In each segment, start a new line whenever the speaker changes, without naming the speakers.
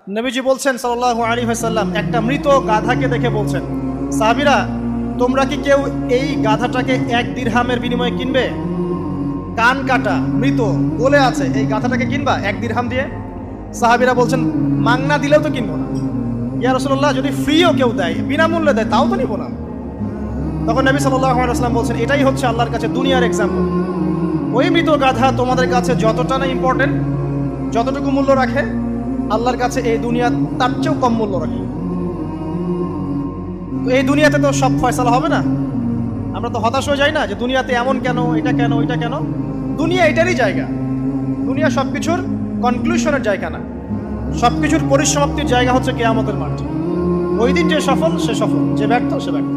নবীজি বলছেন সাল্লাল্লাহু আলাইহি ওয়াসাল্লাম, একটা মৃত গাধাকে দেখে বলছেন, সাহাবীরা তোমরা কি কেউ এই গাধাটাকে 1 দিরহামের বিনিময়ে কিনবে? কান কাটা, মৃত, বলে আছে, এই গাধাটাকে কিনবা 1 দিরহাম দিয়ে? সাহাবীরা বলছেন, মাংনা দিলেও তো কিনবো না। ইয়া রাসূলুল্লাহ, যদি ফ্রিও কেউ দেয়, বিনামূল্যে দেয়, তাও তো নিব না। তখন নবী সাল্লাল্লাহু আলাইহি ওয়াসাল্লাম বলছেন, এটাই হচ্ছে আল্লাহর কাছে দুনিয়ার এক্সাম্পল। ওই মৃত গাধা তোমাদের কাছে যতটা না ইম্পর্টেন্ট, যতটুকু মূল্য রাখে, আল্লাহর কাছে এই দুনিয়া তার চেয়েও কম মূল্য রাখে। তো এই দুনিয়াতে তো সব ফয়সালা হবে না। আমরা তো হতাশ হয়ে যাই না যে দুনিয়াতে এমন কেন, এটা কেন, ওইটা কেন। দুনিয়া এটারই জায়গা। দুনিয়া সব কিছুর কনক্লুশনের জায়গা না, সব কিছুর পরিসমাপ্তির জায়গা হচ্ছে কিয়ামতের মাঠ। ওই দিন যে সফল সে সফল, যে ব্যর্থ সে ব্যর্থ।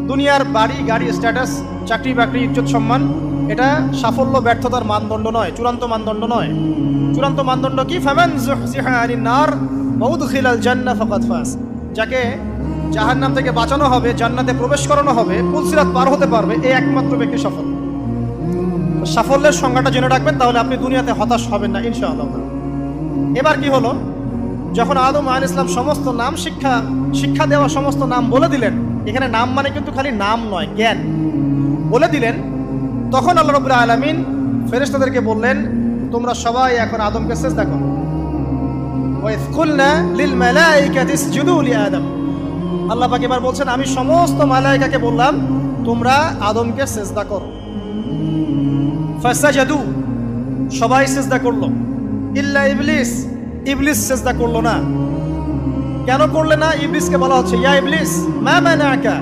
দুনিয়ার বাড়ি গাড়ি, স্ট্যাটাস, চাকরি বাকরি, ইজ্জত সম্মান, এটা সাফল্য ব্যর্থতার মানদণ্ড নয়, চূড়ান্ত মানদণ্ড নয়। চূড়ান্ত মানদণ্ড কি? ফামান যুহজিহা আনিন নার ওয়া উদখিলাল জান্নাহ ফাকাদ ফাজ। যাকে জাহান্নাম থেকে বাঁচানো হবে, জান্নাতে প্রবেশ করানো হবে, পুলসিরাত পার হতে পারবে, এই একমাত্র ব্যক্তি সফল। সাফল্যের সংজ্ঞাটা জেনে রাখবেন, তাহলে আপনি দুনিয়াতে হতাশ হবেন না ইনশাআল্লাহ। এবার কি হলো, যখন আদম আলাইহিস সালাম সমস্ত নাম শিক্ষা দেওয়া সমস্ত নাম বলে দিলেন, এখানে নাম মানে কিন্তু খালি নাম নয়, জ্ঞান বলে দিলেন, তখন আল্লাহ রাব্বুল আলামিন ফেরেশতাদেরকে বললেন, তোমরা সবাই এখন আদমকে সিজদা করো। ওয়া ইয কুলনা লিল মালাইকাতি ইসজুদু লি আদম। আল্লাহ পাক এবার বলছেন, আমি সমস্ত মালায়েকাকে বললাম তোমরা আদমকে সিজদা করো। ফাসাজাদু, সবাই সিজদা করলো, ইল্লা ইবলিস, ইবলিস সিজদা করলো না। কেন করলে না? ইবলিসকে বলা হচ্ছে, ইয়া ইবলিস মা মানাকা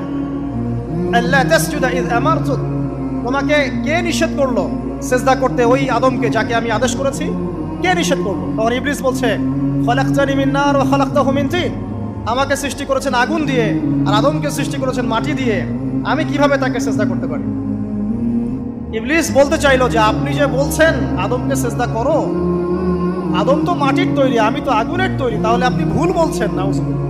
আল্লা তাসজুদা ইয আমারতুক। তোমাকে কে নিষেধ করলো সিজদা করতে ওই আদমকে, যাকে আমি আদেশ করেছি? কে নিষেধ করলো? তখন ইবলিস বলছে, খালাকতানি মিন নার ওয়া খালাকতাহু মিন তিন। আমাকে সৃষ্টি করেছেন আগুন দিয়ে, আর আদমকে সৃষ্টি করেছেন মাটি দিয়ে, আমি কিভাবে তাকে সিজদা করতে পারি? ইবলিস বলতে চাইলো যে আপনি যে বলছেন আদমকে সিজদা করো, আদম তো মাটির তৈরি, আমি তো আগুনের তৈরি, তাহলে আপনি ভুল বলছেন। নাউজুবিল্লাহ।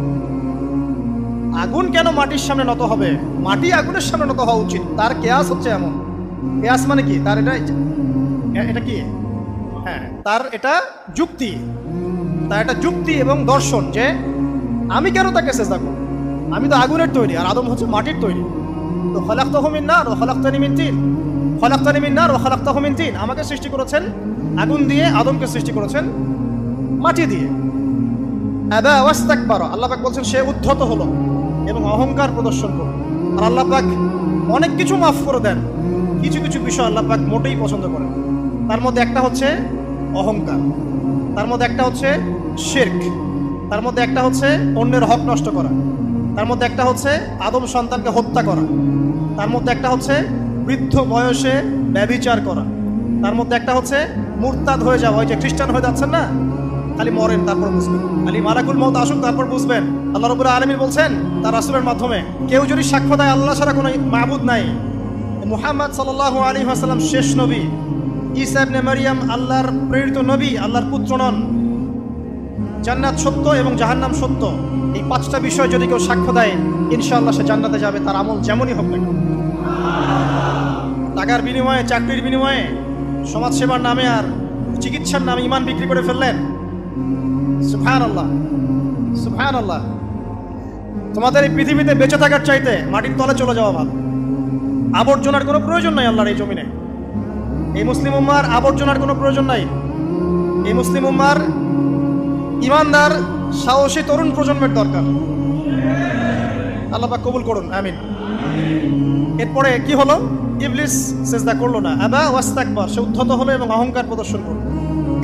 আগুন কেন মাটির সামনে নত হবে? মাটি আগুনের সামনে নত হওয়া উচিত। তার কেয়াস হচ্ছে এমন, কেয়াস মানে কি? তার এটা কি? হ্যাঁ, তার এটা যুক্তি, তার এটা যুক্তি এবং দর্শন যে আমি কেন তাকে সিজদা করব? আমি তো আগুনের তৈরি, আর আদম হচ্ছে মাটির তৈরি। তো খালাকতাহু মিন নার ওয়া খালাকতানি মিন তিন, খালাকতানি মিন নার ওয়া খালাকতাহু মিন তিন। আমাকে সৃষ্টি করেছেন আগুন দিয়ে, আদমকে সৃষ্টি করেছেন মাটি দিয়ে। আবা ওয়াস্তাকবারা, আল্লাহ পাক বলছেন সে উদ্ধত হলো এবং অহংকার প্রদর্শন করলো। আর আল্লাহ পাক অনেক কিছু মাফ করে দেন, কিছু কিছু বিষয় আল্লাহ পাক মোটেই পছন্দ করেন। তার মধ্যে একটা হচ্ছে অহংকার, তার মধ্যে একটা হচ্ছে শিরক, তার মধ্যে একটা হচ্ছে অন্যের হক নষ্ট করা, তার মধ্যে একটা হচ্ছে আদম সন্তানকে হত্যা করা, তার মধ্যে একটা হচ্ছে বৃদ্ধ বয়সে ব্যভিচার করা, তার মধ্যে একটা হচ্ছে মুরতাদ হয়ে যাওয়া। ওই যে খ্রিস্টান হয়ে যাচ্ছেন না, খালি মরেন তারপর বুঝবেন, খালি মালাকুল মউত আসুন তারপর বুঝবেন। আল্লাহ রাব্বুল আলামিন বলছেন তার রাসূলের মাধ্যমে, কেউ যদি সাক্ষ্য দেয় আল্লাহ ছাড়া কোনো মাবুদ নাই, মুহাম্মদ সাল্লাল্লাহু আলাইহি ওয়াসাল্লাম শেষ নবী, ঈসা ইবনে মারইয়াম আল্লাহর প্রেরিত নবী, আল্লাহর পুত্র নন, জান্নাত সত্য এবং জাহান্নাম সত্য, এই 5টা বিষয় যদি কেউ সাক্ষ্য দেয়, ইনশাআল্লাহ সে জান্নাতে যাবে, তার আমল যেমনই হোক না কেন। টাকার বিনিময়ে, চাকরির বিনিময়ে, সমাজসেবার নামে আর চিকিৎসার নামে ঈমান বিক্রি করে ফেললেন, সুবহানাল্লাহ, সুবহানাল্লাহ। তোমাদের এই পৃথিবীতে বেঁচে থাকার চাইতে মাটির তলে চলে যাওয়া ভালো। আবর্জনার কোনো প্রয়োজন নাই আল্লাহর এই জমিনে। এই মুসলিম উম্মার আবর্জনার কোনো প্রয়োজন নাই। এই মুসলিম উম্মার ইমানদার সাহসী তরুণ প্রজন্মের দরকার। আল্লাহ পাক কবুল করুন, আমিন। এরপরে কি হলো? ইবলিস সিজদা করলো না, আবা ওয়াস্তাকবার, সে উদ্ধত হলো এবং অহংকার প্রদর্শন করলো।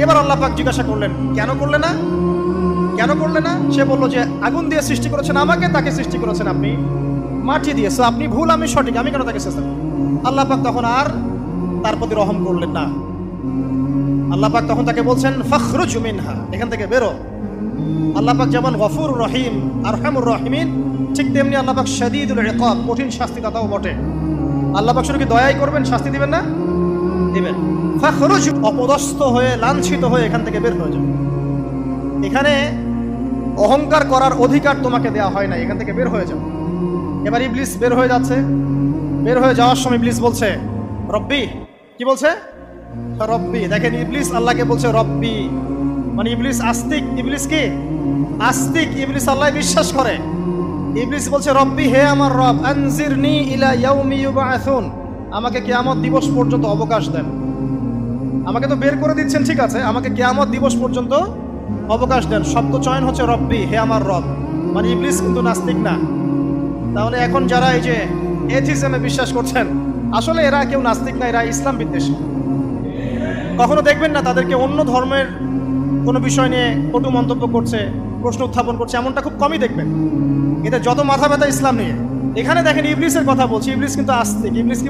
এবার আল্লাহ পাক জিজ্ঞাসা করলেন, কেন করলে না? কেন করলে না? সে বলল যে আগুন দিয়ে সৃষ্টি করেছেন আমাকে, তাকে সৃষ্টি করেছেন আপনি মাটি দিয়ে, সো আপনি ভুল, আমি সঠিক, আমি কেন তাকে সিজদা করব? আল্লাহ পাক তখন আর তার প্রতি রহম করলেন না। আল্লাহ পাক তখন তাকে বলছেন, ফাখরুজ মিনহা, এখান থেকে বেরো। আল্লাহ পাক যেমন গফুর রহিম, আরহামুর রাহিমিন, ঠিক তেমনি আল্লাহ পাক শাদীদুল ইকাব, কঠিন শাস্তি দাতাও বটে। আল্লাহ পাক শুধু কি দয়াই করবেন, শাস্তি দিবেন না? দিবেন। ফাখরুজ, অপদস্থ হয়ে, লাঞ্ছিত হয়ে এখান থেকে বের হয়ে যাও। এখানে অহংকার করার অধিকার তোমাকে দেওয়া হয় না, এখান থেকে বের হয়ে যাও। এবার ইবলিস বের হয়ে যাচ্ছে। বের হয়ে যাওয়ার সময় ইবলিস বলছে রব্বি, কি বলছে? রব্বি। দেখেন, ইবলিস আল্লাহকে বলছে রব্বি, মানে ইবলিস আস্তিক। ইবলিস কি আস্তিক? ইবলিস আল্লাহ বিশ্বাস করে। ইবলিস বলছে রব্বি, হে আমার রব, আনজিরনি ইলা ইয়াউমি ইউবআসুন, আমাকে কিয়ামত দিবস পর্যন্ত অবকাশ দেন। আমাকে তো বের করে দিচ্ছেন, ঠিক আছে, আমাকে কিয়ামত দিবস পর্যন্ত অবকাশ দেন। শব্দ চয়ন হচ্ছে রব্বি, হে আমার রব। মানে ইবলিস কিন্তু নাস্তিক না। তাহলে এখন যারা এই যে এথিজমে বিশ্বাস করছেন, আসলে এরা কেউ নাস্তিক না, এরা ইসলাম বিদ্বেষী। কখনো দেখবেন না তাদেরকে অন্য ধর্মের কোনো বিষয় নিয়ে কটু মন্তব্য করছে, প্রশ্ন উত্থাপন করছে, এমনটা খুব কমই দেখবেন। এদের যত মাথা ব্যথা ইসলাম নিয়ে। এখানে দেখেন ইবলিসের কথা বলছি, ইবলিস কিন্তু আস্তিক। ইবলিস কি